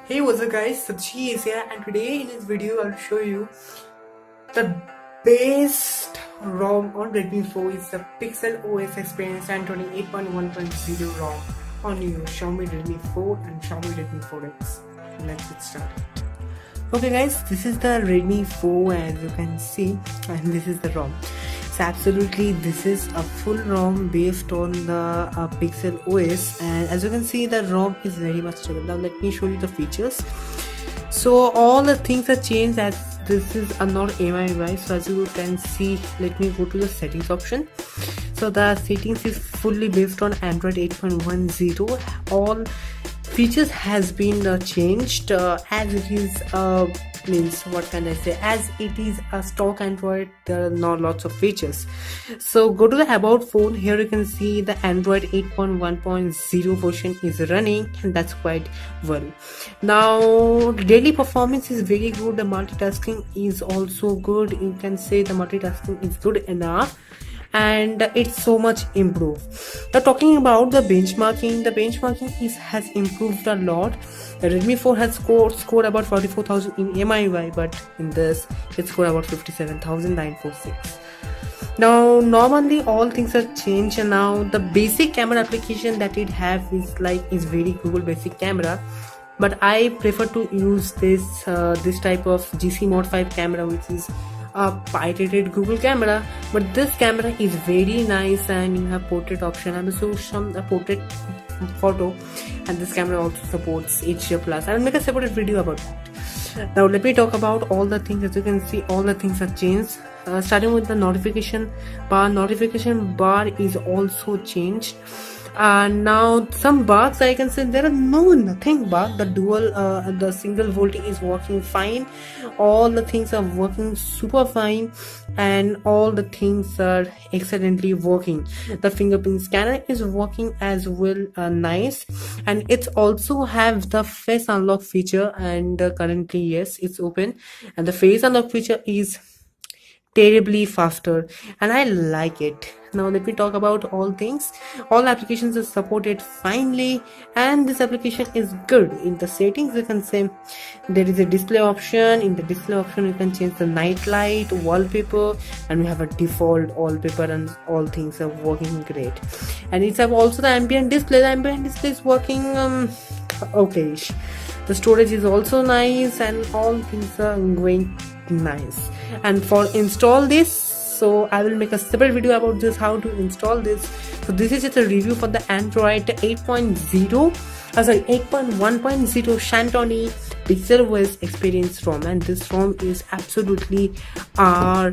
Hey, what's up guys, Sachi is here, and today in this video I'll show you the best ROM on Redmi 4 is the PixelOs Experience Santoni 8.1.0 ROM on your Xiaomi Redmi 4 and Xiaomi Redmi 4X. Let's get started. Okay guys, this is the Redmi 4 as you can see, and this is the ROM. So absolutely this is a full ROM based on the PixelOs, and as you can see the ROM is very much stable. Now let me show you the features. So all the things are changed as this is not MIUI. So as you can see, let me go to the settings option. So the settings is fully based on Android 8.10. All features has been changed as it is means what can I say, as it is a stock Android. There are not lots of features. So go to the about phone. Here you can see the Android 8.1.0 version is running, and that's quite well. Now daily performance is very good. The multitasking is also good. You can say the multitasking is good enough, and it's so much improved. Now talking about the benchmarking has improved a lot. The Redmi 4 has scored about 44,000 in MIUI, but in this it scored about 57,946. Now normally all things are changed, and now the basic camera application that it have is very Google basic camera, but I prefer to use this type of GC Mod 5 camera, which is a pirated Google camera. But this camera is very nice, and you have portrait option and also a portrait photo, and this camera also supports HDR+. I will make a separate video about that. Now let me talk about all the things. As you can see, all the things are changed, starting with the notification bar is also changed. Now some bugs, I can say there are nothing bug. The single volting is working fine. All the things are working super fine, and all the things are excellently working. The fingerprint scanner is working as well, nice, and it's also have the face unlock feature, and currently yes, it's open, and the face unlock feature is terribly faster, and I like it. Now let me talk about all things. All applications are supported finely, and this application is good. In the settings you can say there is a display option. In the display option you can change the night light, wallpaper, and we have a default wallpaper, and all things are working great. And it's also the ambient display. The ambient display is working okay. The storage is also nice, and all things are going nice. And for install this, so I will make a separate video about this, how to install this. So this is just a review for the Android 8.1.0 Santoni PixelOs Experience ROM, and this ROM is absolutely a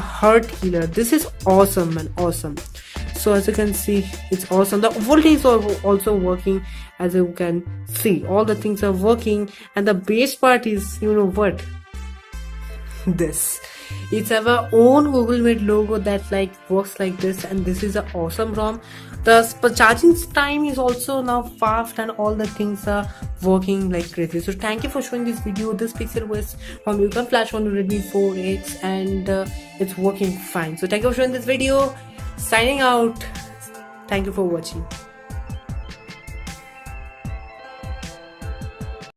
heart killer. This is awesome and awesome. So as you can see, it's awesome. The voltage is also working. As you can see, all the things are working, and the best part is, you know what, this, it's our own Google made logo that works like this, and this is an awesome ROM. The charging time is also now fast, and all the things are working like crazy. So thank you for showing this video. This PixelOs ROM you can flash on the Redmi 4X, and it's working fine. So thank you for showing this video. Signing out. Thank you for watching.